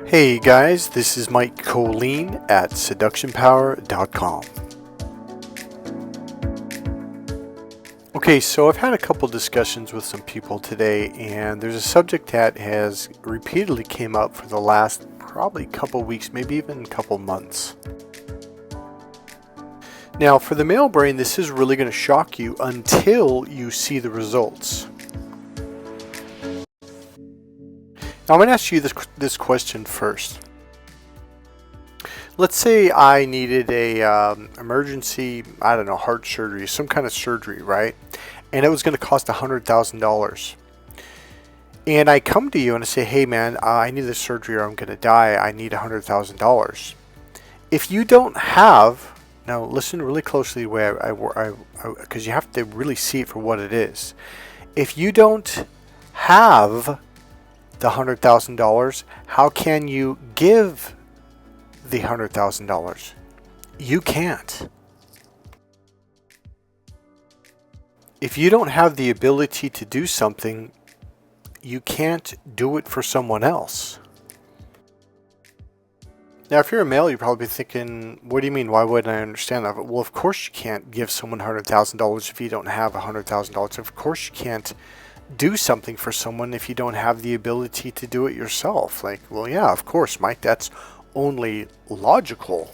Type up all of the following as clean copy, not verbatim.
Hey guys, this is Mike Kollin at seductionpower.com. Okay, so I've had a couple discussions with some people today, and there's a subject that has repeatedly came up for the last probably couple weeks, maybe even a couple months. Now, for the male brain, this is really going to shock you until you see the results. Now, I'm going to ask you this question first. Let's say I needed a emergency, I don't know, heart surgery, some kind of surgery, right? And it was going to cost $100,000. And I come to you and I say, hey man, I need this surgery or I'm going to die. I need $100,000. If you don't have, now listen really closely where because you have to really see it for what it is. If you don't have the $100,000, how can you give the $100,000? You can't. If you don't have the ability to do something, you can't do it for someone else. Now, if you're a male, you're probably thinking, what do you mean? Why wouldn't I understand that? Well, of course you can't give someone $100,000 if you don't have $100,000. Of course you can't do something for someone if you don't have the ability to do it yourself. Like, well, yeah, of course, Mike, that's only logical.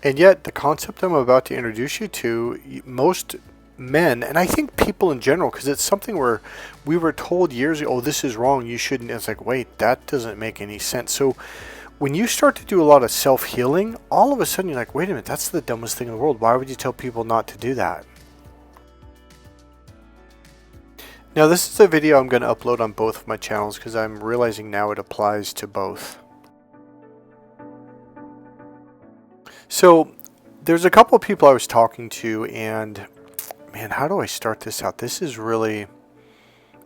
And yet, the concept I'm about to introduce you to, most men, and I think people in general, because it's something where we were told years ago, oh, this is wrong, you shouldn't. It's like, wait, that doesn't make any sense. So when you start to do a lot of self-healing, all of a sudden you're like, wait a minute, that's the dumbest thing in the world. Why would you tell people not to do that? Now, this is a video I'm going to upload on both of my channels because I'm realizing now it applies to both. So there's a couple of people I was talking to, and man, how do I start this out? This is really,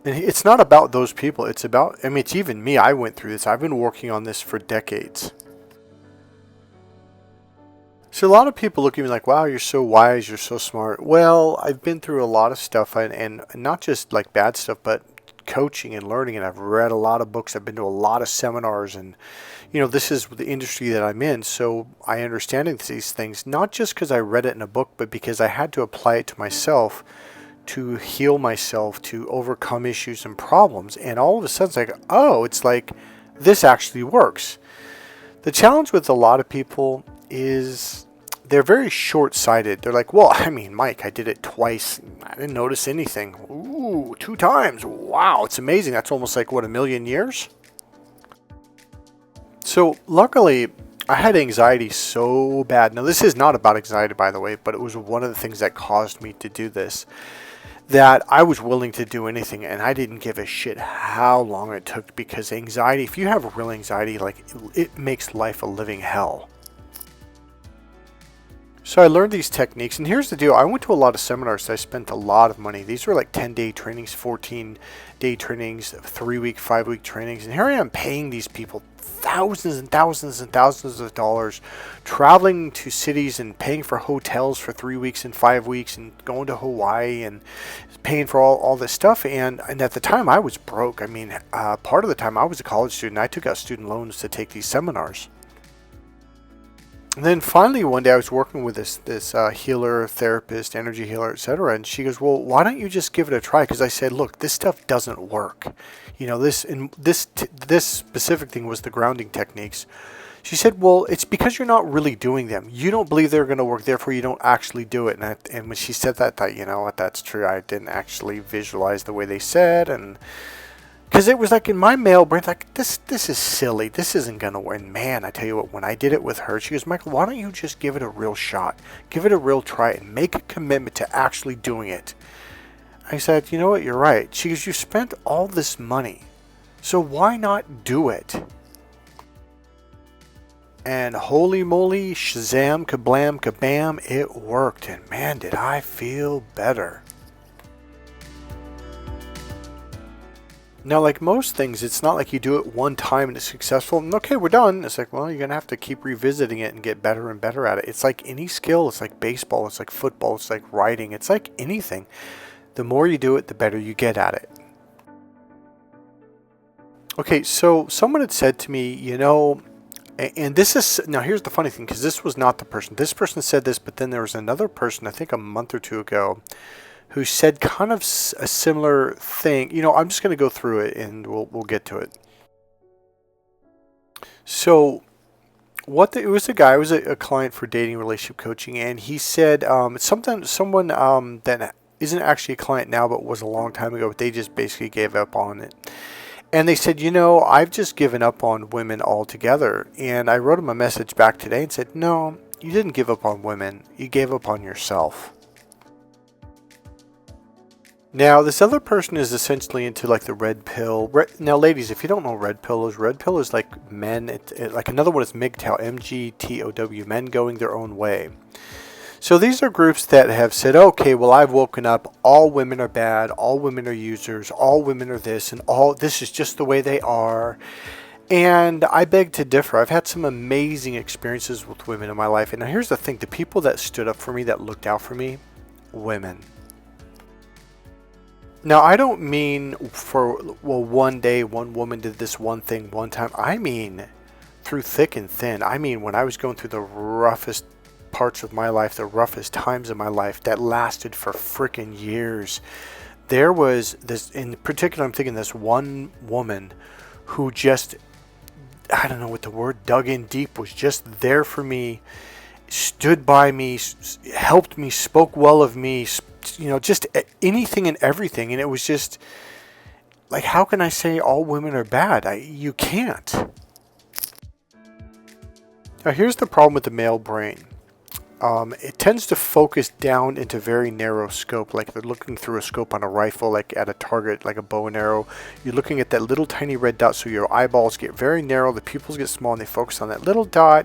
and it's not about those people. It's about, I mean, it's even me. I went through this. I've been working on this for decades. So a lot of people look at me like, wow, you're so wise, you're so smart. Well, I've been through a lot of stuff, and not just like bad stuff, but coaching and learning, and I've read a lot of books. I've been to a lot of seminars, and you know, this is the industry that I'm in, so I understand these things, not just because I read it in a book, but because I had to apply it to myself to heal myself, to overcome issues and problems. And all of a sudden, it's like, oh, it's like this actually works. The challenge with a lot of people is they're very short-sighted. They're like, well, I mean, Mike, I did it twice. I didn't notice anything. Ooh, 2 times. Wow, it's amazing. That's almost like, what, 1,000,000 years? So luckily, I had anxiety so bad. Now, this is not about anxiety, by the way, but it was one of the things that caused me to do this, that I was willing to do anything, and I didn't give a shit how long it took, because anxiety, if you have real anxiety, like, it makes life a living hell. So I learned these techniques, and here's the deal. I went to a lot of seminars, so I spent a lot of money. These were like 10-day trainings, 14-day trainings, 3-week, 5-week trainings, and here I am paying these people thousands and thousands and thousands of dollars, traveling to cities and paying for hotels for 3 weeks and 5 weeks, and going to Hawaii and paying for all this stuff. And at the time, I was broke. I mean, part of the time I was a college student. I took out student loans to take these seminars. And then finally one day I was working with this healer, therapist, energy healer, etc. And she goes, well, why don't you just give it a try? Because I said, look, this stuff doesn't work. You know, this specific thing was the grounding techniques. She said, well, it's because you're not really doing them. You don't believe they're going to work, therefore you don't actually do it. And when she said that, I thought, you know what, that's true. I didn't actually visualize the way they said, and because it was like in my male brain, like, this is silly. This isn't going to work. And man, I tell you what, when I did it with her, she goes, Michael, why don't you just give it a real shot? Give it a real try and make a commitment to actually doing it. I said, you know what, you're right. She goes, you spent all this money, so why not do it? And holy moly, shazam, kablam, kabam, it worked. And man, did I feel better. Now, like most things, it's not like you do it one time and it's successful and okay, we're done. It's like, well, you're going to have to keep revisiting it and get better and better at it. It's like any skill. It's like baseball. It's like football. It's like writing. It's like anything. The more you do it, the better you get at it. Okay, so someone had said to me, and this is, now here's the funny thing, because this was not the person. This person said this, but then there was another person, I think a month or two ago, who said kind of a similar thing. I'm just going to go through it and we'll get to it. So it was a guy, it was a client for dating relationship coaching, and he said someone that isn't actually a client now, but was a long time ago, but they just basically gave up on it. And they said, I've just given up on women altogether. And I wrote him a message back today and said, no, you didn't give up on women. You gave up on yourself. Now, this other person is essentially into like the red pill. Now, ladies, if you don't know red pill is like men. Like another one is MGTOW, MGTOW, men going their own way. So these are groups that have said, okay, well, I've woken up. All women are bad. All women are users. All women are this, and this is just the way they are. And I beg to differ. I've had some amazing experiences with women in my life. And now here's the thing. The people that stood up for me, that looked out for me, women. Now, I don't mean one day, one woman did this one thing one time. I mean through thick and thin. I mean when I was going through the roughest parts of my life, the roughest times of my life that lasted for freaking years. There was this, in particular, I'm thinking this one woman who just, I don't know what the word, dug in deep, was just there for me, stood by me, helped me, spoke well of me, just anything and everything. And it was just like, how can I say all women are bad? You can't. Now, here's the problem with the male brain. It tends to focus down into very narrow scope, like they're looking through a scope on a rifle, like at a target, like a bow and arrow. You're looking at that little tiny red dot, so your eyeballs get very narrow, the pupils get small, and they focus on that little dot.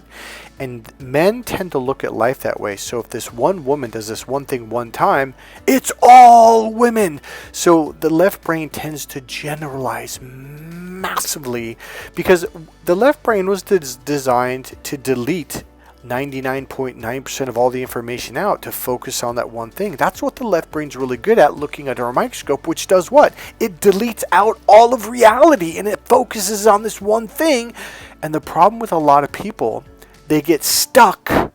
And men tend to look at life that way. So if this one woman does this one thing one time, it's all women. So the left brain tends to generalize massively, because the left brain was designed to delete 99.9% of all the information out, to focus on that one thing. That's what the left brain's really good at, looking under a microscope, which does what? It deletes out all of reality and it focuses on this one thing. And the problem with a lot of people, they get stuck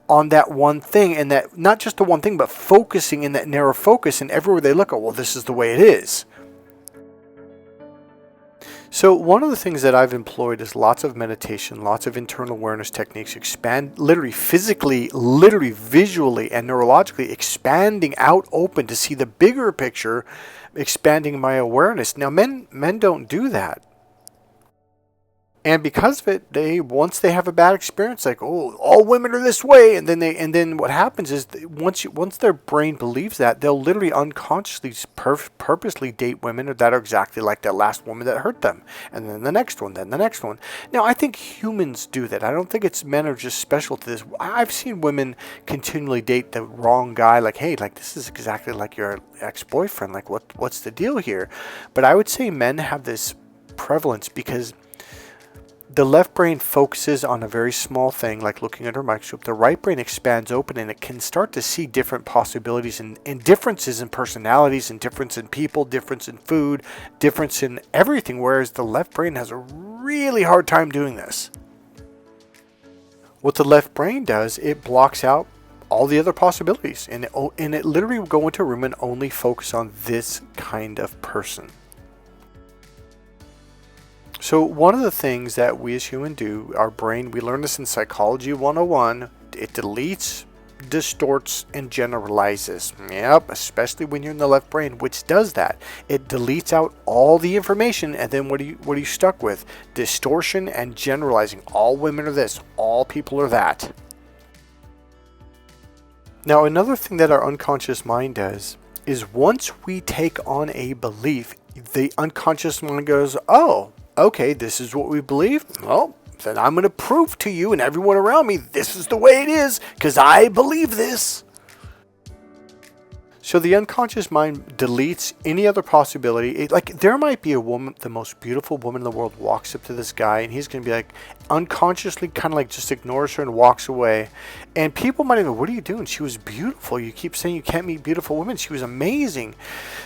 on that one thing, and that not just the one thing, but focusing in that narrow focus, and everywhere they look, well, this is the way it is. So one of the things that I've employed is lots of meditation, lots of internal awareness techniques, expand, literally physically, literally visually and neurologically expanding out open to see the bigger picture, expanding my awareness. Now, men don't do that. And because of it, once they have a bad experience, like, oh, all women are this way, and then what happens is once their brain believes that, they'll literally unconsciously purposely date women that are exactly like that last woman that hurt them, and then the next one, then the next one. Now, I think humans do that. I don't think it's men are just special to this. I've seen women continually date the wrong guy, like, hey, like this is exactly like your ex-boyfriend. Like, what's the deal here? But I would say men have this prevalence because the left brain focuses on a very small thing, like looking under a microscope. The right brain expands open, and it can start to see different possibilities and differences in personalities, and difference in people, difference in food, difference in everything, whereas the left brain has a really hard time doing this. What the left brain does, it blocks out all the other possibilities, and it literally will go into a room and only focus on this kind of person. So one of the things that we as humans do, our brain, we learn this in Psychology 101, it deletes, distorts, and generalizes. Yep, especially when you're in the left brain, which does that. It deletes out all the information, and then what are you stuck with? Distortion and generalizing. All women are this, all people are that. Now, another thing that our unconscious mind does is once we take on a belief, the unconscious mind goes, oh, okay, this is what we believe. Well, then I'm going to prove to you and everyone around me this is the way it is because I believe this. So the unconscious mind deletes any other possibility. Like there might be a woman, the most beautiful woman in the world, walks up to this guy, and he's going to be like, unconsciously kind of like just ignores her and walks away. And people might even, what are you doing? She was beautiful. You keep saying you can't meet beautiful women. She was amazing.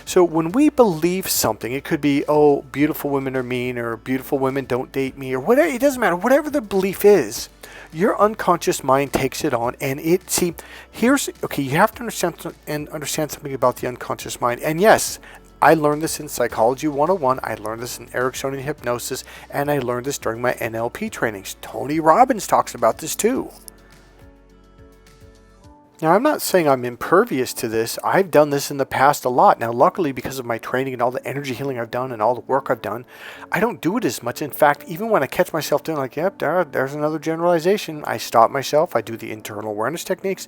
So when we believe something, it could be, oh, beautiful women are mean, or beautiful women don't date me, or whatever. It doesn't matter. Whatever the belief is, your unconscious mind takes it on, and you have to understand something about the unconscious mind. And yes, I learned this in Psychology 101, I learned this in Ericksonian hypnosis, and I learned this during my NLP trainings. Tony Robbins talks about this too. Now, I'm not saying I'm impervious to this. I've done this in the past a lot. Now, luckily, because of my training and all the energy healing I've done and all the work I've done, I don't do it as much. In fact, even when I catch myself doing like, yep, there's another generalization, I stop myself. I do the internal awareness techniques.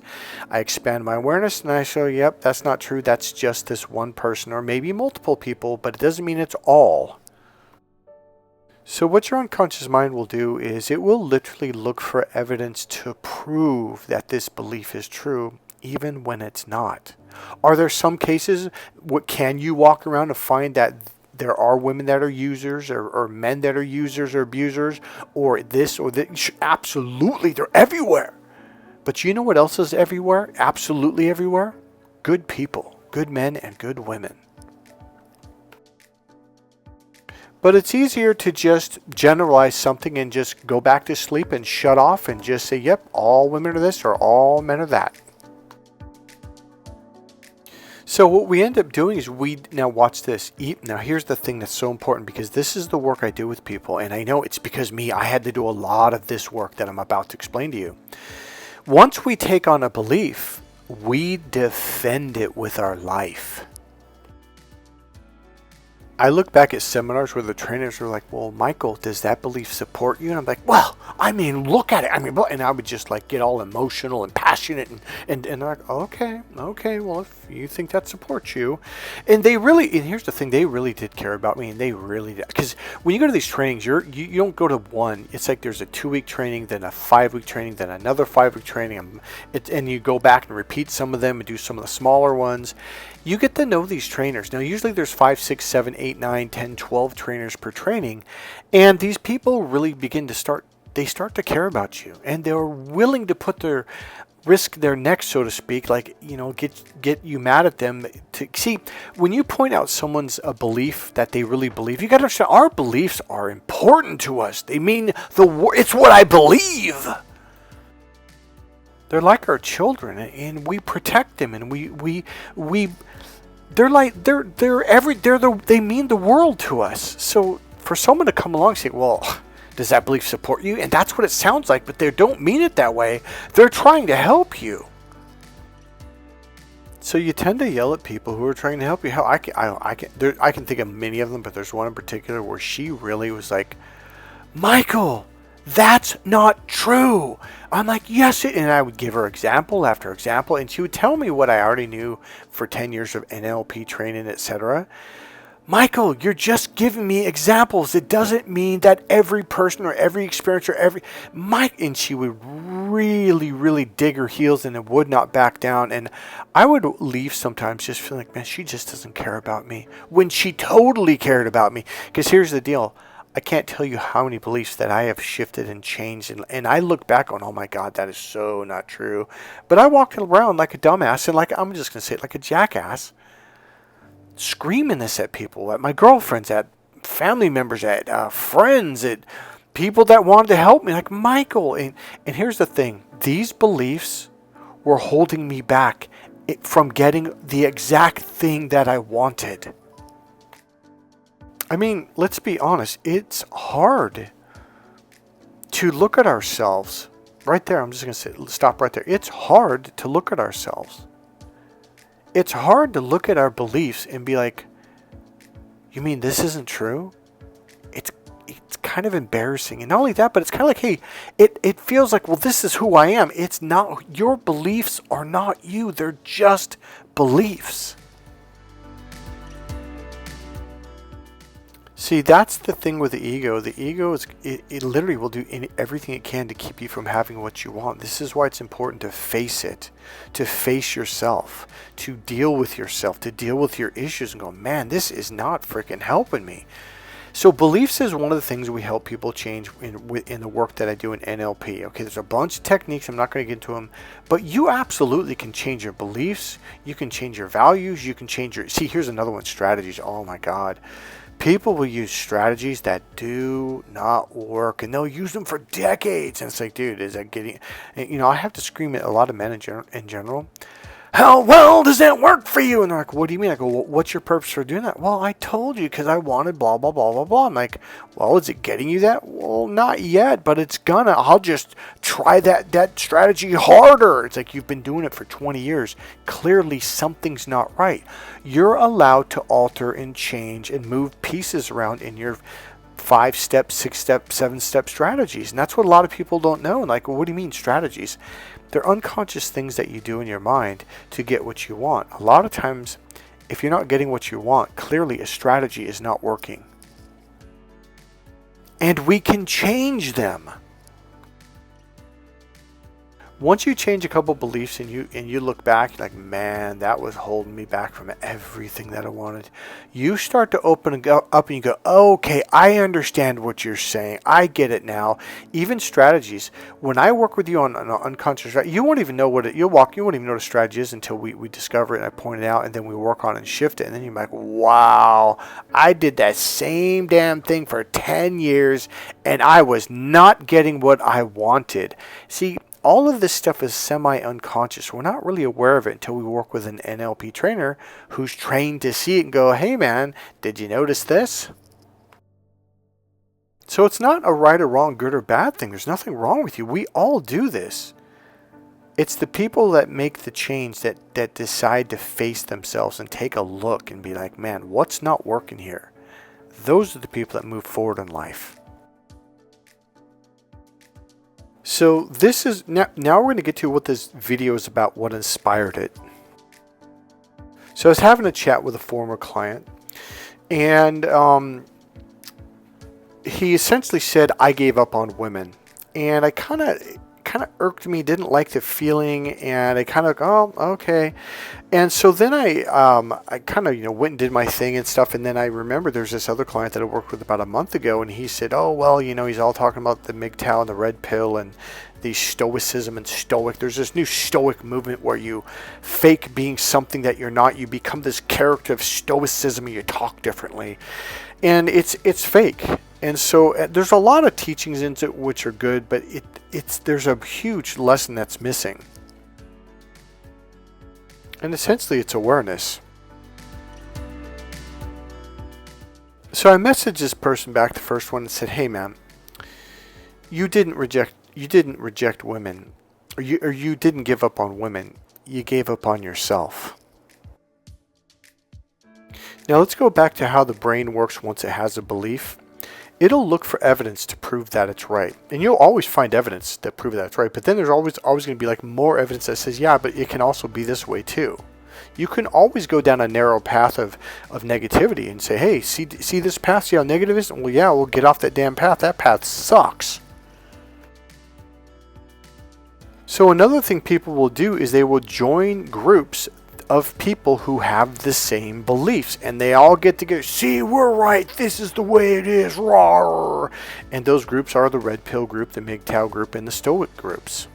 I expand my awareness, and I show, yep, that's not true. That's just this one person or maybe multiple people, but it doesn't mean it's all. So what your unconscious mind will do is it will literally look for evidence to prove that this belief is true, even when it's not. Are there some cases, can you walk around and find that there are women that are users, or men that are users or abusers, or this or that? Absolutely, they're everywhere. But you know what else is everywhere? Absolutely everywhere? Good people, good men and good women. But it's easier to just generalize something and just go back to sleep and shut off and just say, yep, all women are this or all men are that. So what we end up doing is now watch this. Now here's the thing that's so important, because this is the work I do with people. And I know it's because I had to do a lot of this work that I'm about to explain to you. Once we take on a belief, we defend it with our life. I look back at seminars where the trainers were like, well, Michael, does that belief support you? And I'm like, well, I mean, look at it. I mean, and I would just like get all emotional and passionate and they're like, okay, well, if you think that supports you. And here's the thing, they really did care about me, and they really did. Because when you go to these trainings, you don't go to one. It's like there's a 2-week training, then a 5-week training, then another 5-week training. And you go back and repeat some of them and do some of the smaller ones. You get to know these trainers. Now, usually there's 5, 6, 7, 8, 9, 10, 12 trainers per training. And these people really start to care about you. And they're willing to risk their necks, so to speak, like, get you mad at them. See, when you point out someone's a belief that they really believe, you got to understand, our beliefs are important to us. They mean it's what I believe. They're like our children, and we protect them, and they mean the world to us. So for someone to come along and say, well, does that belief support you? And that's what it sounds like, but they don't mean it that way. They're trying to help you. So you tend to yell at people who are trying to help you. I can think of many of them, but there's one in particular where she really was like, Michael, that's not true. I'm like, yes, and I would give her example after example, and she would tell me what I already knew for 10 years of NLP training, etc. Michael, you're just giving me examples. It doesn't mean that every person or every experience or and she would really, really dig her heels in and would not back down. And I would leave sometimes just feeling like, man, she just doesn't care about me, when she totally cared about me. Because here's the deal. I can't tell you how many beliefs that I have shifted and changed. And I look back on, oh my God, that is so not true. But I walked around like a dumbass and I'm just going to say it, like a jackass, screaming this at people, at my girlfriends, at family members, at friends, at people that wanted to help me, like Michael. And here's the thing. These beliefs were holding me back from getting the exact thing that I wanted. I mean, let's be honest. It's hard to look at ourselves. Right there, I'm just going to stop right there. It's hard to look at ourselves. It's hard to look at our beliefs and be like, you mean this isn't true? It's kind of embarrassing. And not only that, but it's kind of like, hey, it feels like, well, this is who I am. It's not, your beliefs are not you. They're just beliefs. See, that's the thing with the ego. The ego is, it literally will do everything it can to keep you from having what you want. This is why it's important to face it, to face yourself, to deal with yourself, to deal with your issues and go, man, this is not freaking helping me. So beliefs is one of the things we help people change in the work that I do in NLP. Okay, there's a bunch of techniques. I'm not going to get into them, but you absolutely can change your beliefs. You can change your values. You can change your, see, here's another one, strategies. Oh my God. People will use strategies that do not work, and they'll use them for decades. And it's like, dude, is that getting, I have to scream at a lot of men in general. How well does that work for you? And they're like, what do you mean? I go, well, what's your purpose for doing that? Well, I told you because I wanted blah, blah, blah, blah, blah. I'm like, well, is it getting you that? Well, not yet, but it's gonna. I'll just try that strategy harder. It's like, you've been doing it for 20 years. Clearly, something's not right. You're allowed to alter and change and move pieces around in your 5-step, 6-step, 7-step strategies. And that's what a lot of people don't know. And like, well, what do you mean strategies? They're unconscious things that you do in your mind to get what you want. A lot of times, if you're not getting what you want, clearly a strategy is not working. And we can change them. Once you change a couple beliefs and you look back, you're like, man, that was holding me back from everything that I wanted. You start to open and go up and you go, okay, I understand what you're saying. I get it now. Even strategies. When I work with you on an unconscious strategy, you won't even know what you won't even know what a strategy is until we discover it and I point it out, and then we work on it and shift it. And then you're like, wow, I did that same damn thing for 10 years and I was not getting what I wanted. See, all of this stuff is semi-unconscious. We're not really aware of it until we work with an NLP trainer who's trained to see it and go, hey man, did you notice this? So it's not a right or wrong, good or bad thing. There's nothing wrong with you. We all do this. It's the people that make the change that decide to face themselves and take a look and be like, man, what's not working here? Those are the people that move forward in life. So this is, now we're going to get to what this video is about, what inspired it. So I was having a chat with a former client, and he essentially said, I gave up on women. And I kind of irked me, didn't like the feeling, and I kind of, oh, okay. And so then I kind of, went and did my thing and stuff, and then I remember there's this other client that I worked with about a month ago, and he said, oh, well, he's all talking about the MGTOW and the red pill and the stoicism and stoic. There's this new stoic movement where you fake being something that you're not. You become this character of stoicism and you talk differently. And it's fake. And so there's a lot of teachings into it which are good, but there's a huge lesson that's missing. And essentially it's awareness. So I messaged this person back, the first one, and said, hey man, you didn't reject women, or you didn't give up on women. You gave up on yourself. Now let's go back to how the brain works once it has a belief. It'll look for evidence to prove that it's right. And you'll always find evidence that prove that it's right. But then there's always going to be like more evidence that says, yeah, but it can also be this way too. You can always go down a narrow path of negativity and say, hey, see this path? See how negative it is? Well, yeah, we'll get off that damn path. That path sucks. So another thing people will do is they will join groups of people who have the same beliefs, and they all get together. See, we're right. This is the way it is. Rawr. And those groups are the red pill group, the MGTOW group, and the stoic groups.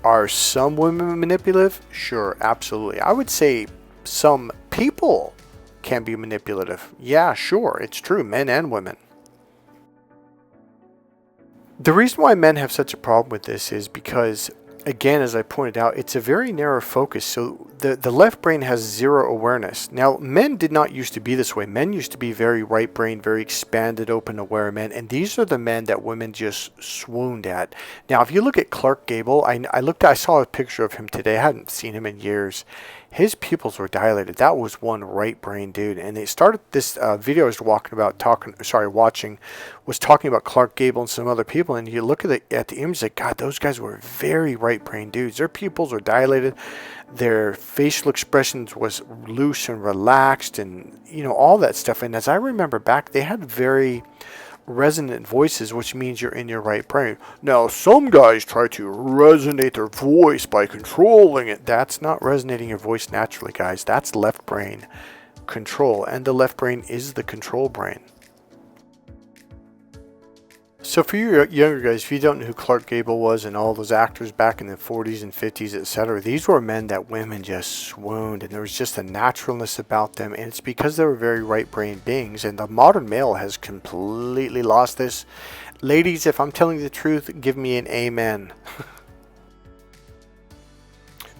Are some women manipulative? Sure, absolutely. I would say some people can be manipulative. Yeah, sure. It's true. Men and women. The reason why men have such a problem with this is because, again, as I pointed out, it's a very narrow focus. So the left brain has zero awareness. Now, men did not used to be this way. Men used to be very right brain, very expanded, open, aware men. And these are the men that women just swooned at. Now, if you look at Clark Gable, I saw a picture of him today. I hadn't seen him in years. His pupils were dilated. That was one right brain dude. And they started this video I was watching was talking about Clark Gable and some other people. And you look at the image, like, God, those guys were very right right brain dudes. Their pupils are dilated, their facial expressions was loose and relaxed, and all that stuff. And as I remember back, they had very resonant voices, which means you're in your right brain. Now, some guys try to resonate their voice by controlling it. That's not resonating your voice naturally, guys. That's left brain control, and the left brain is the control brain. So for you younger guys, if you don't know who Clark Gable was and all those actors back in the 40s and 50s, etc., these were men that women just swooned, and there was just a naturalness about them, and it's because they were very right-brain beings, and the modern male has completely lost this. Ladies, if I'm telling you the truth, give me an amen.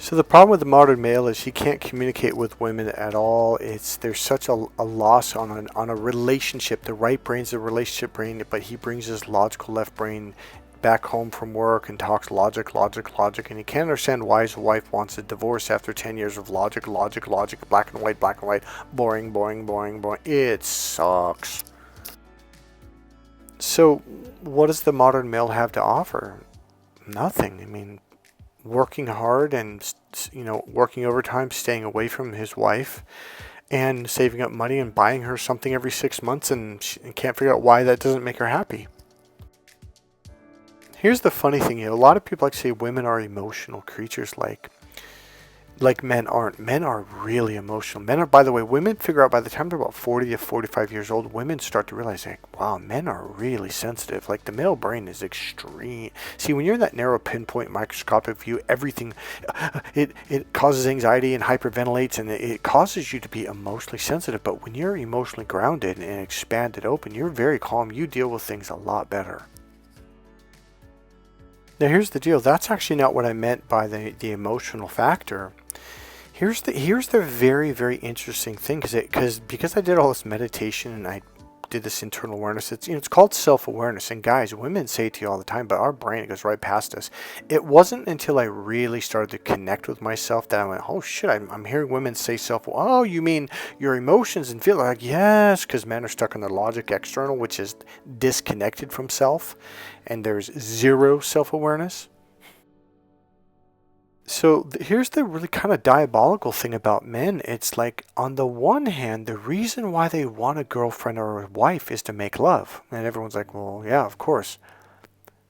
So the problem with the modern male is he can't communicate with women at all. There's such a loss on a relationship. The right brain's the relationship brain, but he brings his logical left brain back home from work and talks logic, and he can't understand why his wife wants a divorce after 10 years of logic, black and white, boring. It sucks. So what does the modern male have to offer? Nothing. I mean, working hard and working overtime, staying away from his wife, and saving up money and buying her something every 6 months, and she can't figure out why that doesn't make her happy. Here's the funny thing, a lot of people like to say women are emotional creatures like men aren't. Men are really emotional. Men are, by the way, women figure out by the time they're about 40 to 45 years old, women start to realize, wow, men are really sensitive. Like, the male brain is extreme. See, when you're in that narrow pinpoint microscopic view, everything, it causes anxiety and hyperventilates, and it causes you to be emotionally sensitive. But when you're emotionally grounded and expanded open, you're very calm. You deal with things a lot better. Now, here's the deal. That's actually not what I meant by the emotional factor. Here's the very, very interesting thing, because I did all this meditation and I did this internal awareness. It's called self-awareness. And guys, women say it to you all the time, but our brain, it goes right past us. It wasn't until I really started to connect with myself that I went, oh shit, I'm hearing women say oh, you mean your emotions and feel like, yes, because men are stuck in their logic external, which is disconnected from self, and there's zero self-awareness. So here's the really kind of diabolical thing about men. It's like, on the one hand, the reason why they want a girlfriend or a wife is to make love. And everyone's like, well, yeah, of course.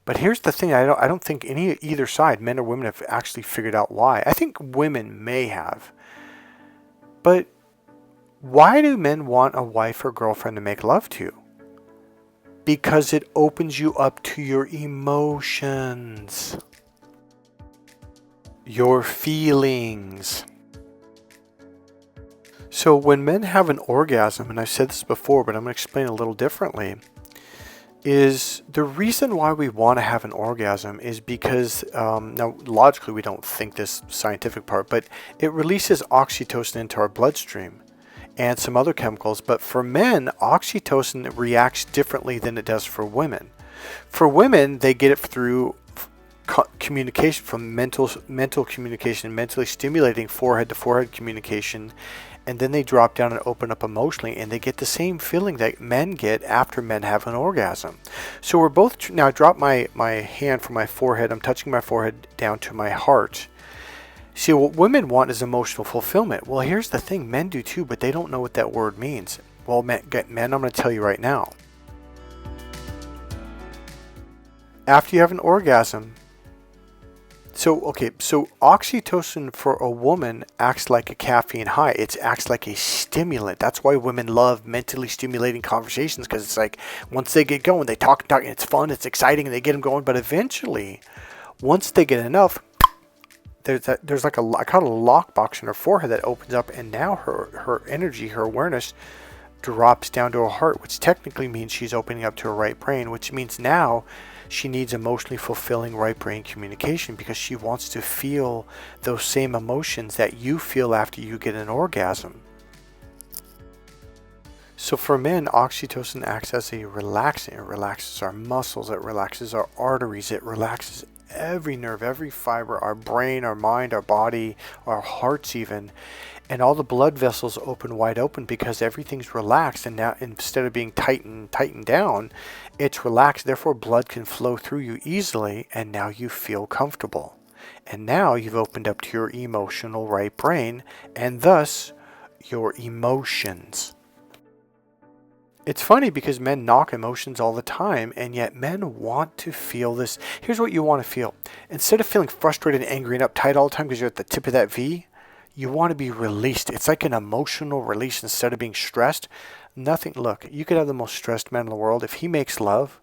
But here's the thing. I don't think either side, men or women, have actually figured out why. I think women may have. But why do men want a wife or girlfriend to make love to? Because it opens you up to your emotions. Your feelings. So when men have an orgasm, and I've said this before, but I'm going to explain a little differently, is the reason why we want to have an orgasm is because, now logically we don't think this scientific part, but it releases oxytocin into our bloodstream and some other chemicals. But for men, oxytocin reacts differently than it does for women. For women, they get it through communication, from mental communication, mentally stimulating forehead to forehead communication, and then they drop down and open up emotionally, and they get the same feeling that men get after men have an orgasm. So we're both now, I drop my hand from my forehead, I'm touching my forehead down to my heart. See, what women want is emotional fulfillment. Well, here's the thing, men do too, but they don't know what that word means. Well, men, I'm going to tell you right now. After you have an orgasm, so oxytocin for a woman acts like a caffeine high. It acts like a stimulant. That's why women love mentally stimulating conversations, because it's like, once they get going, they talk, and it's fun, it's exciting, and they get them going. But eventually, once they get enough, there's like I call it a lockbox in her forehead that opens up, and now her energy, her awareness drops down to her heart, which technically means she's opening up to her right brain, which means now she needs emotionally fulfilling right brain communication, because she wants to feel those same emotions that you feel after you get an orgasm. So for men, oxytocin acts as a relaxant. It relaxes our muscles, it relaxes our arteries, it relaxes every nerve, every fiber, our brain, our mind, our body, our hearts even. And all the blood vessels open wide open, because everything's relaxed, and now instead of being tightened down, it's relaxed. Therefore, blood can flow through you easily, and now you feel comfortable. And now you've opened up to your emotional right brain and thus your emotions. It's funny because men knock emotions all the time, and yet men want to feel this. Here's what you want to feel. Instead of feeling frustrated, angry, and uptight all the time because you're at the tip of that V, you want to be released. It's like an emotional release instead of being stressed. Look, you could have the most stressed man in the world. If he makes love,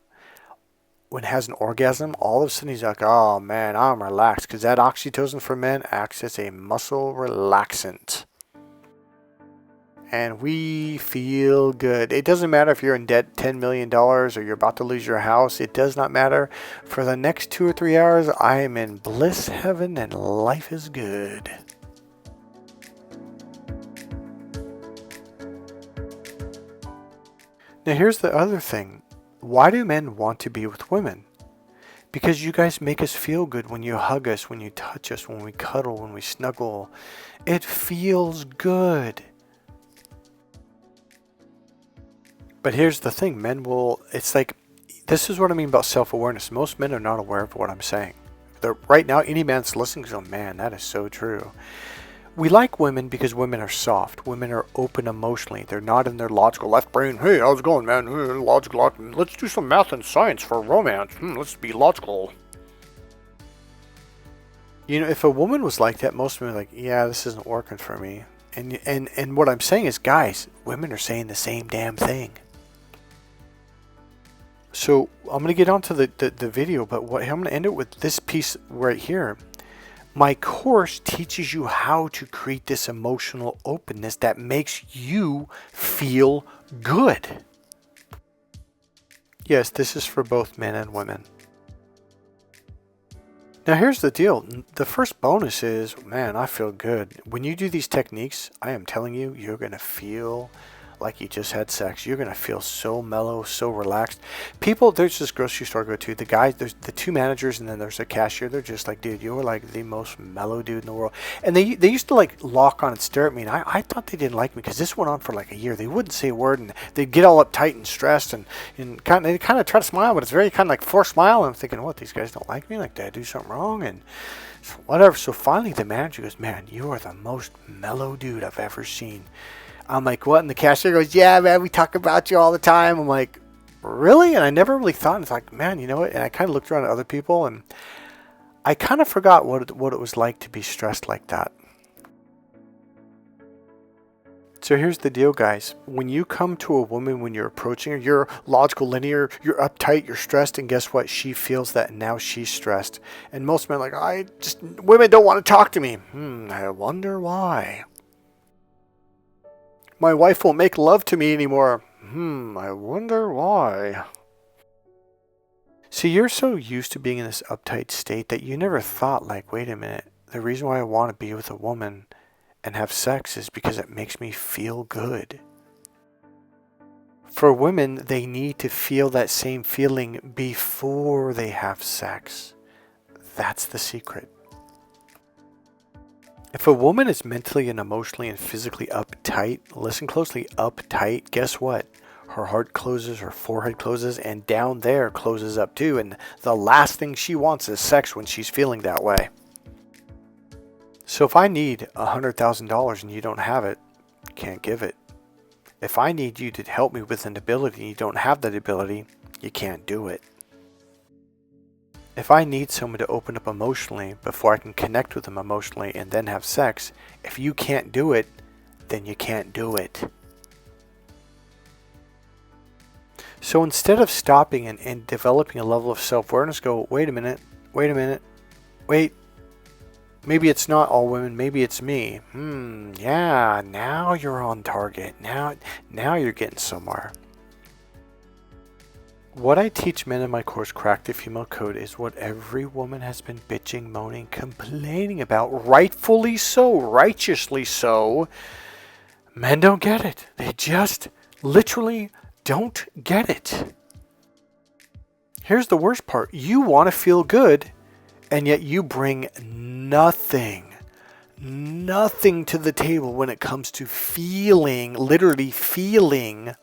when he has an orgasm, all of a sudden he's like, oh man, I'm relaxed. Because that oxytocin for men acts as a muscle relaxant. And we feel good. It doesn't matter if you're in debt $10 million or you're about to lose your house. It does not matter. For the next 2 or 3 hours, I am in bliss heaven and life is good. Now here's the other thing. Why do men want to be with women? Because you guys make us feel good when you hug us, when you touch us, when we cuddle, when we snuggle. It feels good. But here's the thing, it's like, this is what I mean about self-awareness. Most men are not aware of what I'm saying. Right now, any man that's listening is going, man, that is so true. We like women because women are soft. Women are open emotionally. They're not in their logical left brain. Hey, how's it going, man? Logical. Let's do some math and science for romance. Let's be logical. You know, if a woman was like that, most women are like, yeah, this isn't working for me. And what I'm saying is, guys, women are saying the same damn thing. So I'm going to get onto the video, but I'm going to end it with this piece right here. My course teaches you how to create this emotional openness that makes you feel good. Yes, this is for both men and women. Now here's the deal. The first bonus is, man, I feel good. When you do these techniques, I am telling you, you're going to feel like you just had sex. You're going to feel so mellow, so relaxed. People, there's this grocery store I go to. The guys, there's the 2 managers and then there's a cashier. They're just like, dude, you're like the most mellow dude in the world. And they used to like lock on and stare at me. And I thought they didn't like me because this went on for like a year. They wouldn't say a word and they'd get all uptight and stressed and they kind of try to smile, but it's very kind of like forced smile. And I'm thinking, what, these guys don't like me? Like, did I do something wrong? And whatever. So finally the manager goes, man, you are the most mellow dude I've ever seen. I'm like, what? And the cashier goes, yeah, man, we talk about you all the time. I'm like, really? And I never really thought. It's like, man, you know what? And I kind of looked around at other people, and I kind of forgot what it was like to be stressed like that. So here's the deal, guys. When you come to a woman, when you're approaching her, you're logical, linear, you're uptight, you're stressed, and guess what? She feels that, and now she's stressed. And most men are like, women don't want to talk to me. I wonder why. My wife won't make love to me anymore. I wonder why. See, you're so used to being in this uptight state that you never thought, like, wait a minute, the reason why I want to be with a woman and have sex is because it makes me feel good. For women, they need to feel that same feeling before they have sex. That's the secret. If a woman is mentally and emotionally and physically uptight, listen closely, uptight, guess what? Her heart closes, her forehead closes, and down there closes up too. And the last thing she wants is sex when she's feeling that way. So if I need $100,000 and you don't have it, can't give it. If I need you to help me with an ability and you don't have that ability, you can't do it. If I need someone to open up emotionally before I can connect with them emotionally and then have sex, if you can't do it, then you can't do it. So instead of stopping and developing a level of self-awareness, go, wait a minute, maybe it's not all women, maybe it's me. Yeah, now you're on target. Now you're getting somewhere. What I teach men in my course, Crack the Female Code, is what every woman has been bitching, moaning, complaining about, rightfully so, righteously so. Men don't get it. They just literally don't get it. Here's the worst part. You want to feel good, and yet you bring nothing to the table when it comes to feeling, literally feeling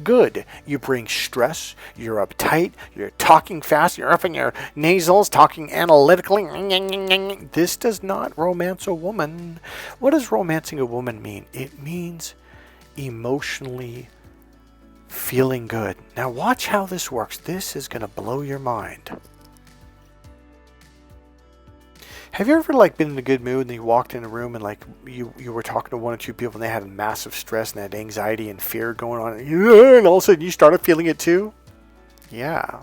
good. You bring stress, you're uptight, you're talking fast, you're up in your nasals, talking analytically. This does not romance a woman. What does romancing a woman mean? It means emotionally feeling good. Now watch how this works. This is going to blow your mind. Have you ever been in a good mood and you walked in a room and you were talking to one or two people and they had massive stress and had anxiety and fear going on and all of a sudden you started feeling it too? Yeah.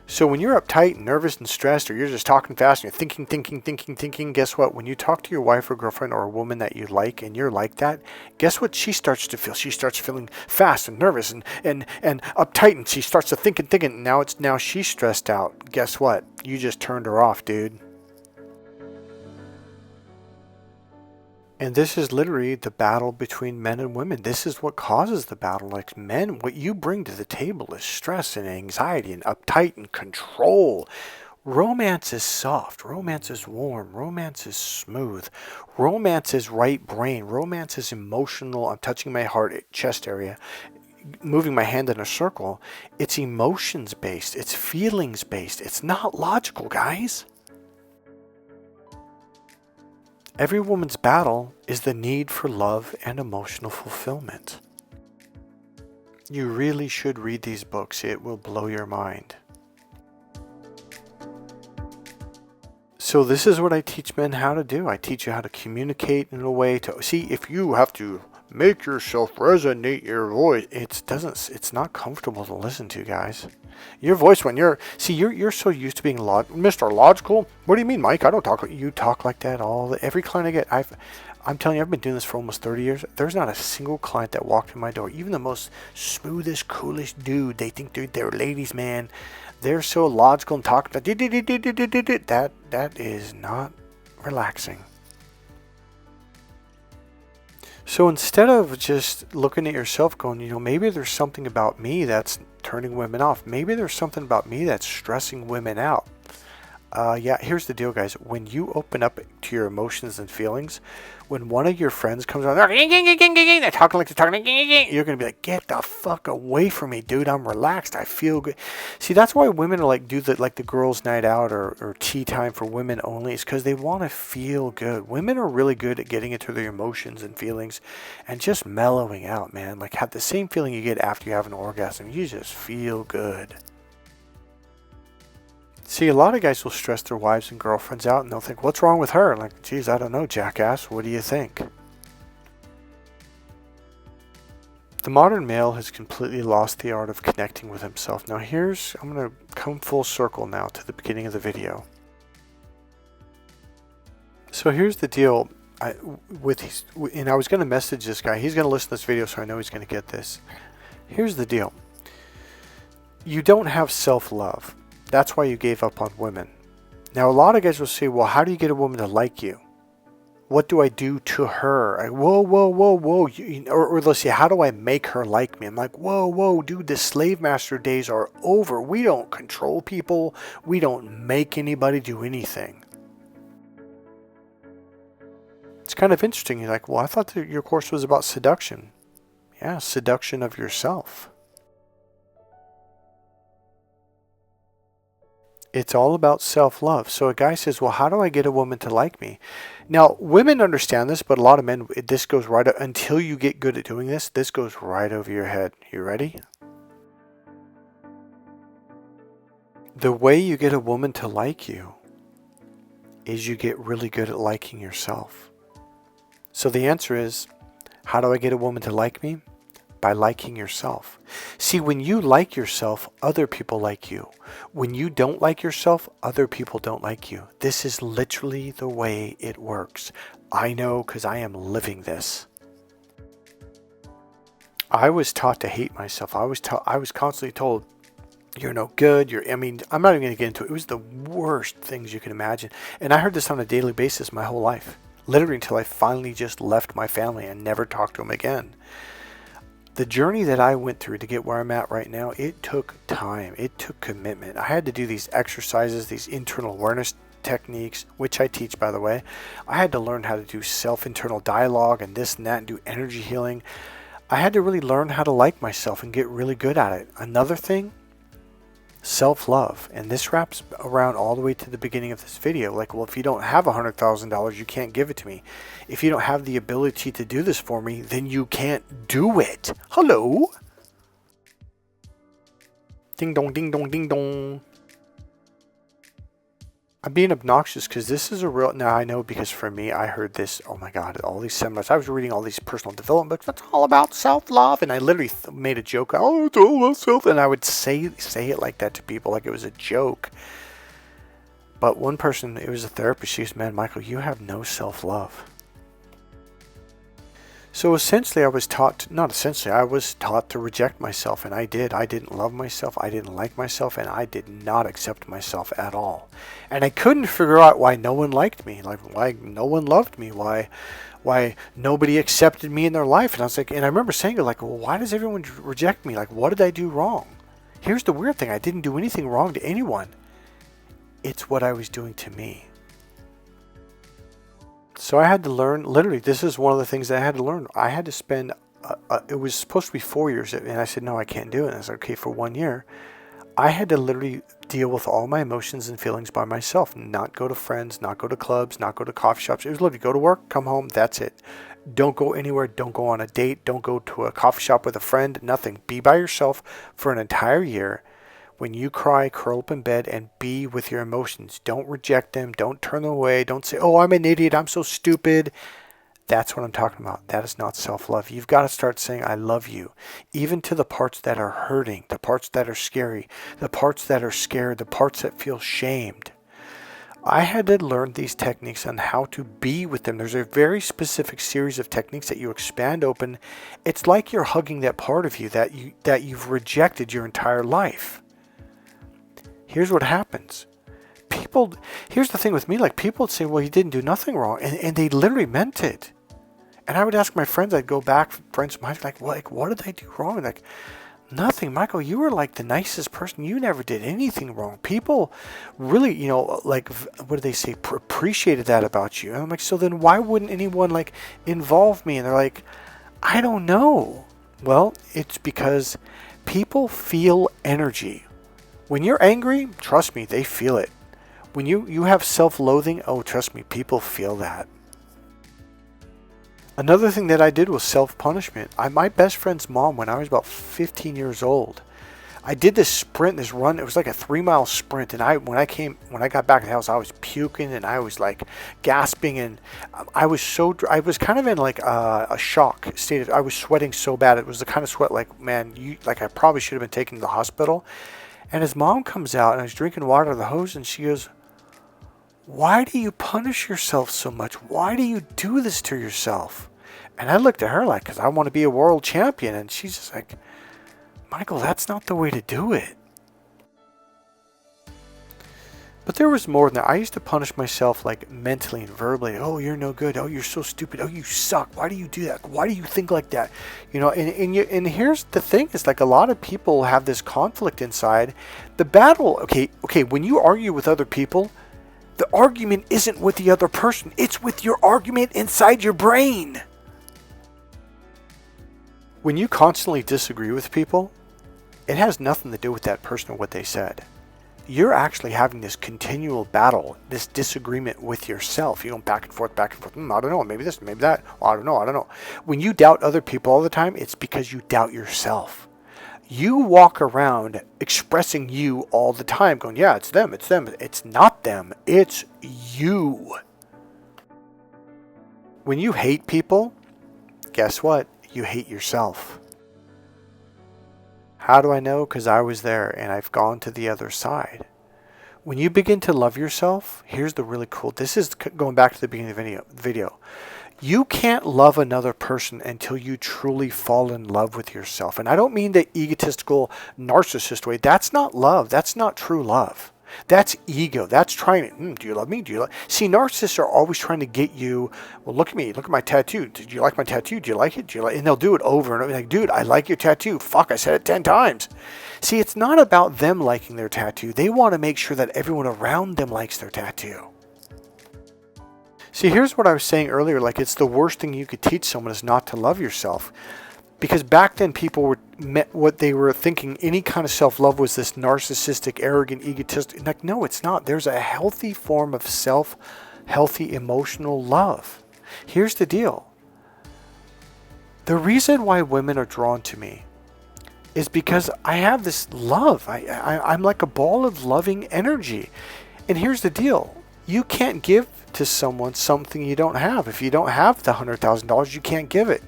So when you're uptight and nervous and stressed, or you're just talking fast and you're thinking, guess what? When you talk to your wife or girlfriend or a woman that you like and you're like that, guess what she starts to feel? She starts feeling fast and nervous and uptight, and she starts to think. And now she's stressed out. Guess what? You just turned her off, dude. And this is literally the battle between men and women. This is what causes the battle. Like men, what you bring to the table is stress and anxiety and uptight and control. Romance is soft. Romance is warm. Romance is smooth. Romance is right brain. Romance is emotional. I'm touching my heart, chest area, moving my hand in a circle. It's emotions based. It's feelings based. It's not logical, guys. Every woman's battle is the need for love and emotional fulfillment. You really should read these books. It will blow your mind. So this is what I teach men how to do. I teach you how to communicate in a way to see if you have to make yourself resonate your voice. It's not comfortable to listen to, guys. Your voice when you're so used to being Mr. Logical. What do you mean, Mike? I don't talk. You talk like that every client I get. I'm telling you, I've been doing this for almost 30 years. There's not a single client that walked in my door, even the most smoothest, coolest dude. They think they're ladies, man. They're so logical and talk about that is not relaxing. So instead of just looking at yourself going, maybe there's something about me that's turning women off. Maybe there's something about me that's stressing women out. Yeah, here's the deal, guys. When you open up to your emotions and feelings, when one of your friends comes on, they're talking like they're talking, you're going to be like, get the fuck away from me, dude. I'm relaxed. I feel good. See, that's why women are do the girls' night out or tea time for women only. It's because they want to feel good. Women are really good at getting into their emotions and feelings and just mellowing out, man. Have the same feeling you get after you have an orgasm. You just feel good. See, a lot of guys will stress their wives and girlfriends out and they'll think, what's wrong with her? Geez, I don't know, jackass. What do you think? The modern male has completely lost the art of connecting with himself. Now I'm going to come full circle now to the beginning of the video. So here's the deal. I was going to message this guy. He's going to listen to this video, so I know he's going to get this. Here's the deal. You don't have self-love. That's why you gave up on women. Now, a lot of guys will say, well, how do you get a woman to like you? What do I do to her? Whoa. Or they'll say, how do I make her like me? I'm like, whoa, dude, the slave master days are over. We don't control people. We don't make anybody do anything. It's kind of interesting. You're like, well, I thought that your course was about seduction. Yeah, seduction of yourself. It's all about self-love. So a guy says, well, how do I get a woman to like me? Now, women understand this, but a lot of men, this goes right up, until you get good at doing this goes right over your head. You ready? The way you get a woman to like you is you get really good at liking yourself. So the answer is, how do I get a woman to like me? By liking yourself. See, when you like yourself, other people like you. When you don't like yourself, other people don't like you. This is literally the way it works. I know because I am living this. I was taught to hate myself. I was constantly told, you're no good. I'm not even going to get into it. It was the worst things you can imagine. And I heard this on a daily basis my whole life. Literally until I finally just left my family and never talked to them again. The journey that I went through to get where I'm at right now, it took time. It took commitment. I had to do these exercises, these internal awareness techniques, which I teach, by the way. I had to learn how to do self-internal dialogue and this and that and do energy healing. I had to really learn how to like myself and get really good at it. Another thing, self-love. And this wraps around all the way to the beginning of this video. Like, well, if you don't have $100,000, you can't give it to me. If you don't have the ability to do this for me, then you can't do it. Hello? Ding dong, ding dong, ding dong. I'm being obnoxious because this is a real... Now, I know because for me, I heard this, oh my God, all these seminars. I was reading all these personal development books. That's all about self-love. And I literally made a joke. Oh, it's all about self. And I would say it like that to people, like it was a joke. But one person, it was a therapist, she goes, man, Michael, you have no self-love. So essentially I was taught, not essentially, I was taught to reject myself, and I did. I didn't love myself, I didn't like myself, and I did not accept myself at all. And I couldn't figure out why no one liked me, like why no one loved me, why nobody accepted me in their life. And I was like, and I remember saying, like, well, why does everyone reject me? Like, what did I do wrong? Here's the weird thing, I didn't do anything wrong to anyone. It's what I was doing to me. So I had to learn, literally, this is one of the things that I had to learn. I had to spend, it was supposed to be 4 years, and I said, no, I can't do it. And I said, okay, for 1 year. I had to literally deal with all my emotions and feelings by myself, not go to friends, not go to clubs, not go to coffee shops. It was literally go to work, come home, that's it. Don't go anywhere, don't go on a date, don't go to a coffee shop with a friend, nothing. Be by yourself for an entire year. When you cry, curl up in bed and be with your emotions. Don't reject them. Don't turn them away. Don't say, oh, I'm an idiot. I'm so stupid. That's what I'm talking about. That is not self-love. You've got to start saying, I love you. Even to the parts that are hurting, the parts that are scary, the parts that are scared, the parts that feel shamed. I had to learn these techniques on how to be with them. There's a very specific series of techniques that you expand open. It's like you're hugging that part of you that you've rejected your entire life. Here's what happens. Here's the thing with me, like people would say, well, you didn't do nothing wrong. And they literally meant it. And I would ask my friends, I'd go back, friends of mine, like, what did I do wrong? Like, nothing, Michael, you were like the nicest person. You never did anything wrong. People really, like, what do they say? Appreciated that about you. And I'm like, so then why wouldn't anyone like involve me? And they're like, I don't know. Well, it's because people feel energy. When you're angry, trust me, they feel it. When you have self-loathing, oh, trust me, people feel that. Another thing that I did was self-punishment. My best friend's mom, when I was about 15 years old, I did this sprint, this run. It was like a 3-mile sprint. And when I got back to the house, I was puking and I was like gasping. And I was kind of in like a shock state. I was sweating so bad. It was the kind of sweat like, man, I probably should have been taken to the hospital. And his mom comes out, and I was drinking water out of the hose, and she goes, why do you punish yourself so much? Why do you do this to yourself? And I looked at her like, because I want to be a world champion. And she's just like, Michael, that's not the way to do it. But there was more than that. I used to punish myself like mentally and verbally. Oh, you're no good. Oh, you're so stupid. Oh, you suck. Why do you do that? Why do you think like that? And here's the thing is like a lot of people have this conflict inside. The battle, okay, when you argue with other people, the argument isn't with the other person. It's with your argument inside your brain. When you constantly disagree with people, it has nothing to do with that person or what they said. You're actually having this continual battle, this disagreement with yourself. You're going back and forth. I don't know, maybe this, maybe that. Oh, I don't know. When you doubt other people all the time, it's because you doubt yourself. You walk around expressing you all the time, going, yeah, it's them. It's not them. It's you. When you hate people, guess what? You hate yourself. How do I know? Because I was there and I've gone to the other side. When you begin to love yourself, here's the really cool, this is going back to the beginning of the video. You can't love another person until you truly fall in love with yourself. And I don't mean the egotistical, narcissist way. That's not love. That's not true love. That's ego. That's trying to, do you love me? See, narcissists are always trying to get you, well, look at me. Look at my tattoo. Did you like my tattoo? Do you like it? And they'll do it over and over. Like, dude, I like your tattoo. Fuck, I said it 10 times. See, it's not about them liking their tattoo. They want to make sure that everyone around them likes their tattoo. See, here's what I was saying earlier. Like, it's the worst thing you could teach someone is not to love yourself. Because back then people were what they were thinking, any kind of self-love was this narcissistic, arrogant, egotistic. Like, no, it's not. There's a healthy form of healthy emotional love. Here's the deal. The reason why women are drawn to me is because I have this love. I'm like a ball of loving energy. And here's the deal. You can't give to someone something you don't have. If you don't have the $100,000, you can't give it.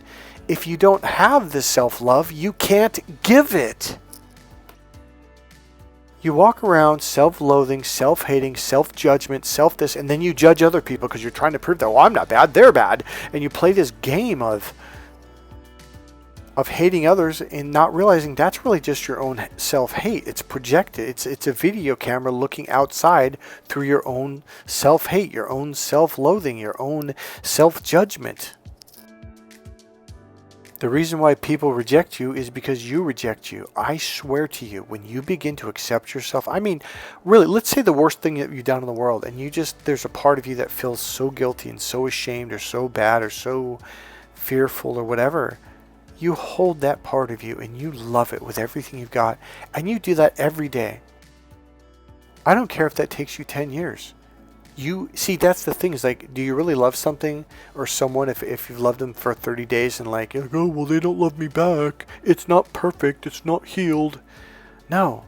If you don't have the self-love, you can't give it. You walk around self-loathing, self-hating, self-judgment, self-this, and then you judge other people because you're trying to prove that, well, I'm not bad, they're bad. And you play this game of hating others and not realizing that's really just your own self-hate. It's projected. It's a video camera looking outside through your own self-hate, your own self-loathing, your own self-judgment. The reason why people reject you is because you reject you. I swear to you, when you begin to accept yourself, I mean, really, let's say the worst thing that you've done in the world, and there's a part of you that feels so guilty and so ashamed or so bad or so fearful or whatever. You hold that part of you and you love it with everything you've got, and you do that every day. I don't care if that takes you 10 years. You see, that's the thing, is like, do you really love something or someone if you've loved them for 30 days and like, oh, well, they don't love me back. It's not perfect. It's not healed. No.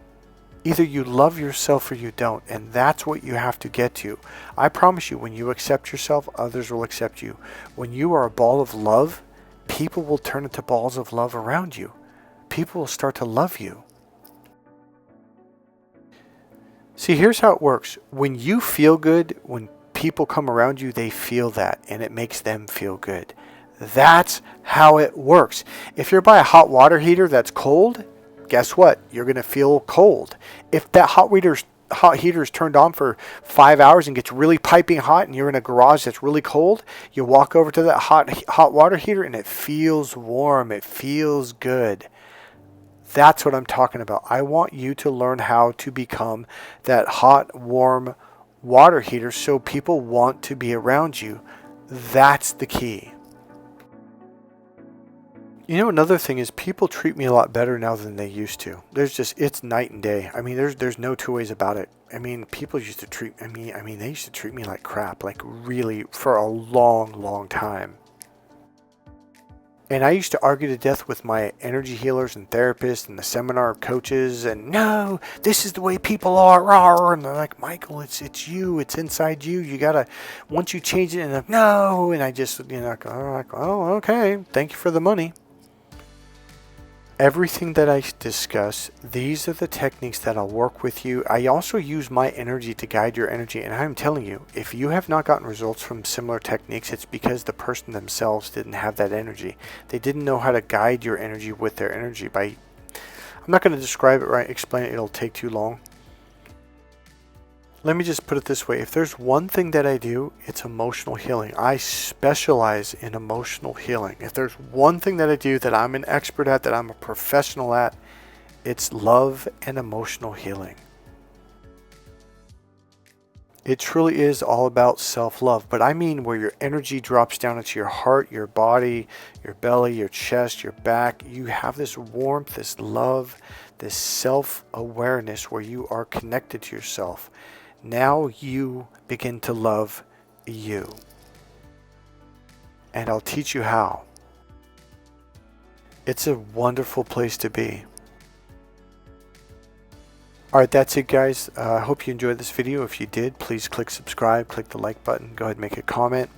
Either you love yourself or you don't. And that's what you have to get to. I promise you, when you accept yourself, others will accept you. When you are a ball of love, people will turn into balls of love around you. People will start to love you. See, here's how it works. When you feel good, when people come around you, they feel that, and it makes them feel good. That's how it works. If you're by a hot water heater that's cold, guess what? You're going to feel cold. If that hot heater is turned on for 5 hours and gets really piping hot, and you're in a garage that's really cold, you walk over to that hot water heater and it feels warm. It feels good. That's what I'm talking about. I want you to learn how to become that hot, warm water heater so people want to be around you. That's the key. You know, another thing is people treat me a lot better now than they used to. It's night and day. I mean, there's no two ways about it. I mean, people used to treat me, they used to treat me like crap, like really for a long, long time. And I used to argue to death with my energy healers and therapists and the seminar coaches, and no, this is the way people are, rah, and they're like, Michael, it's you, it's inside you. You gotta, once you change it, and like, no, and I just, oh, okay, thank you for the money. Everything that I discuss, these are the techniques that'll work with you. I also use my energy to guide your energy. And I'm telling you, if you have not gotten results from similar techniques, it's because the person themselves didn't have that energy. They didn't know how to guide your energy with their energy. I'm not going to describe it right, explain it, it'll take too long. Let me just put it this way. If there's one thing that I do, it's emotional healing. I specialize in emotional healing. If there's one thing that I do that I'm an expert at, that I'm a professional at, it's love and emotional healing. It truly is all about self-love. But I mean where your energy drops down into your heart, your body, your belly, your chest, your back. You have this warmth, this love, this self-awareness where you are connected to yourself. Now you begin to love you. And I'll teach you how. It's a wonderful place to be. Alright, that's it, guys. I hope you enjoyed this video. If you did, please click subscribe, click the like button, go ahead and make a comment.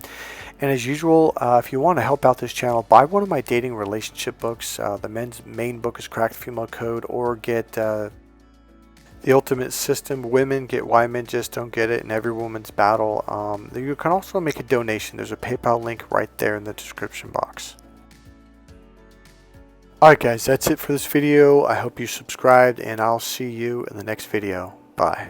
And as usual, if you want to help out this channel, buy one of my dating relationship books. The men's main book is Crack the Female Code, or get The Ultimate System, Women Get Why Men Just Don't Get It, and Every Woman's Battle. You can also make a donation. There's a PayPal link right there in the description box. Alright guys, that's it for this video. I hope you subscribed, and I'll see you in the next video. Bye.